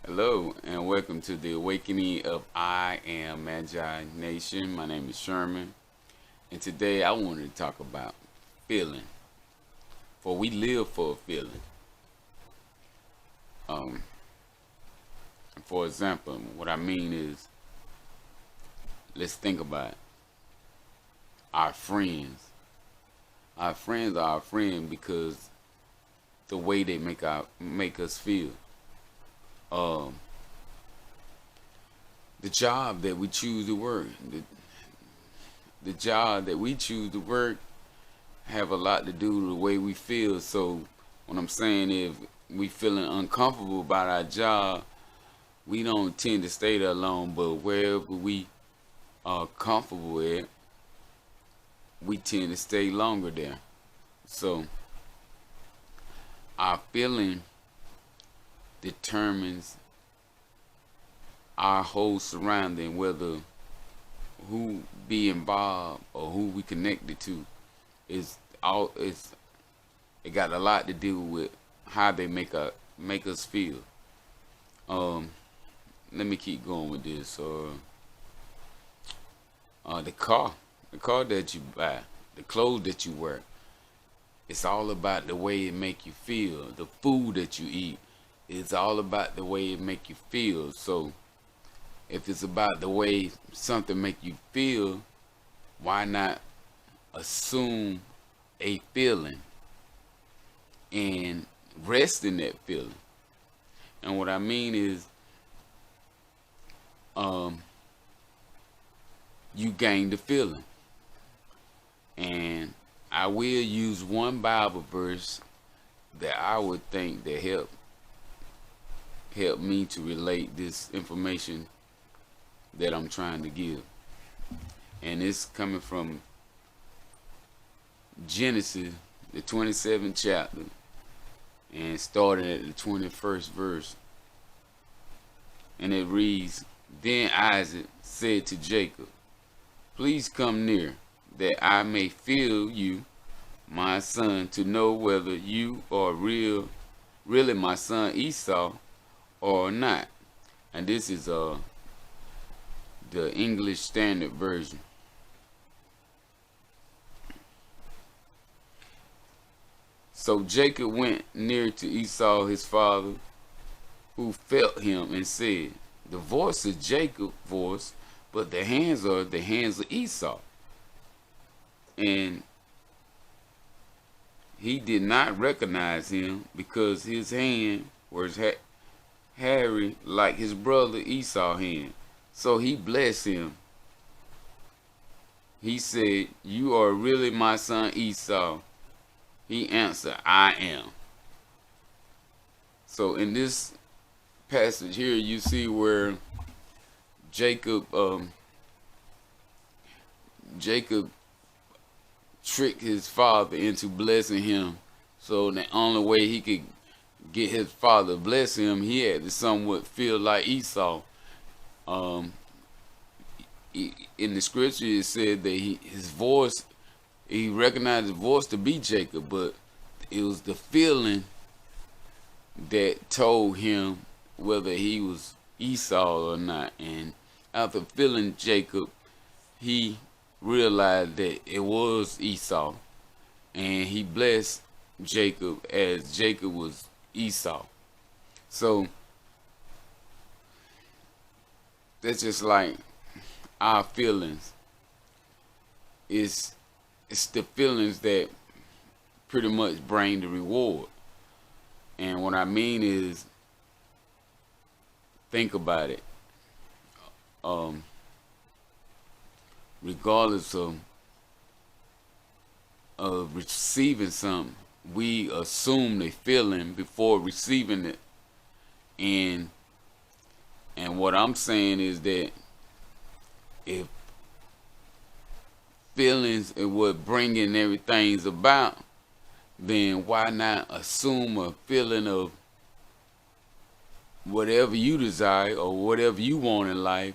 Hello and welcome to the awakening of I Am Magi-Nation. My name is Sherman, and today I wanted to talk about feeling. For we live for a feeling. Um, for example, what I mean is, let's think about our friends. Our friends are our friend because the way they make us feel. Um, the job that we choose to work, the job that we choose to work have a lot to do with the way we feel. So what I'm saying, if we feeling uncomfortable about our job, we don't tend to stay there long. But wherever we are comfortable at, we tend to stay longer there. So our feeling determines our whole surrounding, whether who be involved or who we connected to. Is all it got a lot to do with how they make us feel. Um, Let me keep going with this. The car that you buy, the clothes that you wear, it's all about the way it make you feel. The food that you eat, it's all about the way it make you feel. So if it's about the way something make you feel, why not assume a feeling and rest in that feeling? And what I mean is, um, you gain the feeling. And I will use one Bible verse that I would think that help me to relate this information that I'm trying to give. And it's coming from Genesis, the 27th chapter, and starting at the 21st verse. And it reads, Then Isaac said to Jacob, Please come near, that I may feel you, my son, to know whether you are really my son Esau or not. And this is the English Standard Version. So Jacob went near to Esau his father, who felt him and said, The voice is Jacob's voice, but the hands are the hands of Esau. And he did not recognize him because his hand was hairy like his brother Esau's hand. So he blessed him. He said, You are really my son Esau. He answered, I am. So in this passage here, you see where Jacob Jacob tricked his father into blessing him. So the only way he could get his father to bless him, he had to somewhat feel like Esau. Um, in the scripture, it said that he recognized his voice to be Jacob, but it was the feeling that told him whether he was Esau or not. And after feeling Jacob, he realized that it was Esau, and he blessed Jacob as Jacob was Esau. So that's just like our feelings. It's the feelings that pretty much bring the reward. And what I mean is, think about it. Um, Regardless of receiving something, we assume the feeling before receiving it. And what I'm saying is that if feelings are what bringing everything's about, then why not assume a feeling of whatever you desire or whatever you want in life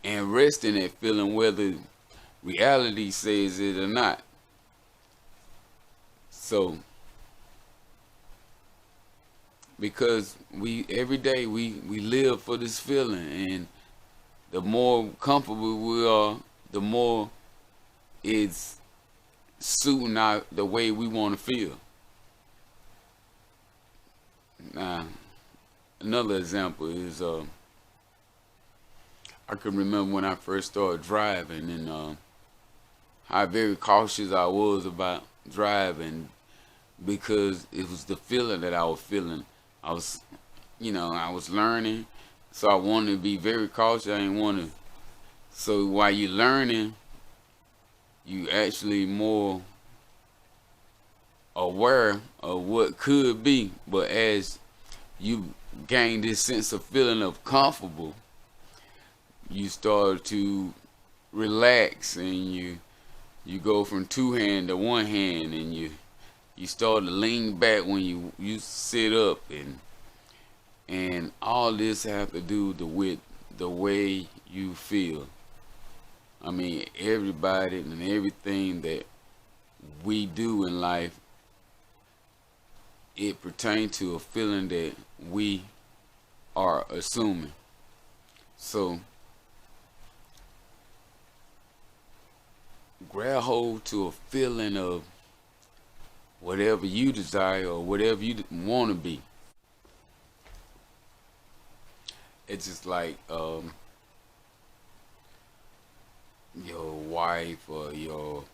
and rest in that feeling, whether reality says it or not. So because we every day we live for this feeling, and the more comfortable we are, the more it's suiting out the way we want to feel. Now, another example is I can remember when I first started driving, and how very cautious I was about driving because it was the feeling that I was feeling. I was, I was learning, so I wanted to be very cautious. I didn't want to. So while you're learning, you actually more aware of what could be. But as you gain this sense of feeling of comfortable, you start to relax, and you go from two hand to one hand, and you start to lean back when you sit up, and all this have to do with the way you feel. I mean, everybody and everything that we do in life, it pertains to a feeling that we are assuming. So grab hold to a feeling of whatever you desire or whatever you want to be. It's just like your wife or your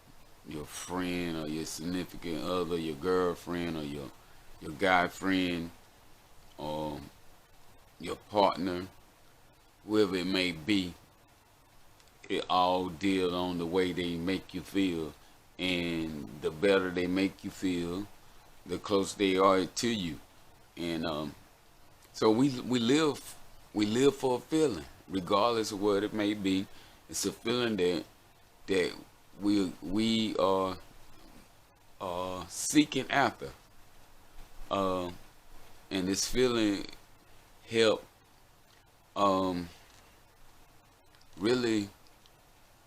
friend or your significant other, your girlfriend or your guy friend or your partner, whoever it may be. It all deals on the way they make you feel, and the better they make you feel, the closer they are to you. And so we live for a feeling, regardless of what it may be. It's a feeling that we are seeking after, and this feeling help really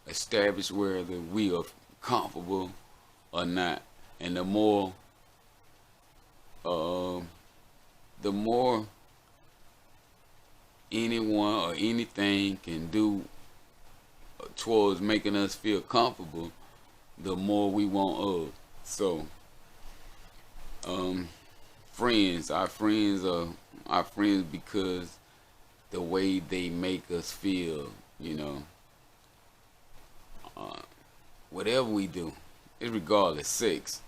establish whether we are comfortable or not. And the more anyone or anything can do towards making us feel comfortable, the more we want of. So, friends, our friends are our friends because the way they make us feel, whatever we do, it's regardless. Sex,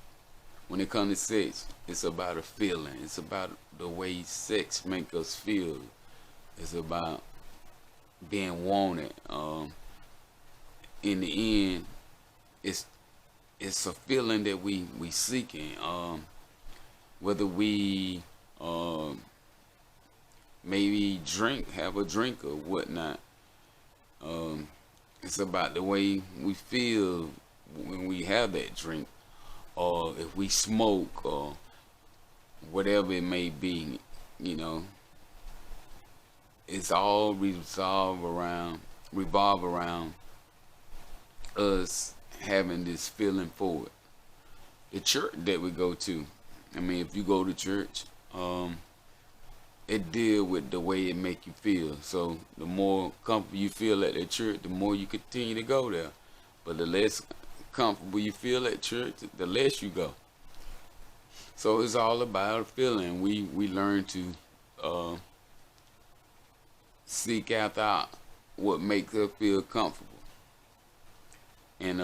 when it comes to sex, it's about a feeling. It's about the way sex make us feel. It's about being wanted. In the end, it's a feeling that we seeking. Whether we maybe have a drink or whatnot. It's about the way we feel when we have that drink, or if we smoke, or whatever it may be. It's all revolve around us having this feeling for it. The church that we go to, I mean, if you go to church, it deal with the way it make you feel. So the more comfortable you feel at that church, the more you continue to go there. But the less comfortable you feel at church, the less you go. So it's all about a feeling. We learn to seek after what makes us feel comfortable. And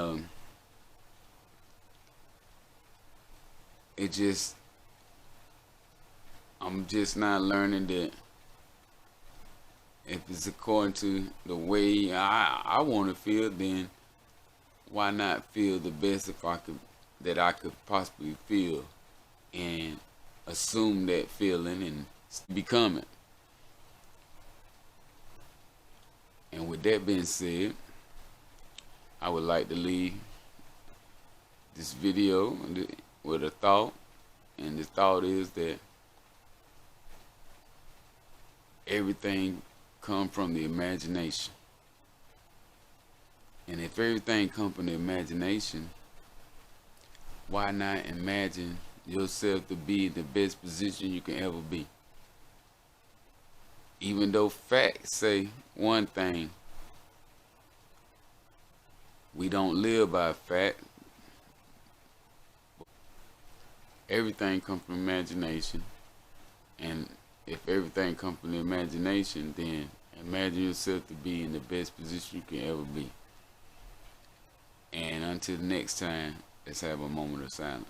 I'm just not learning that if it's according to the way I want to feel, then why not feel the best that I could possibly feel, and assume that feeling and become it. And with that being said, I would like to leave this video with a thought, and the thought is that everything comes from the imagination. And if everything comes from the imagination, why not imagine yourself to be in the best position you can ever be? Even though facts say one thing, we don't live by fact. Everything comes from imagination. And if everything comes from the imagination, then imagine yourself to be in the best position you can ever be. And until next time, let's have a moment of silence.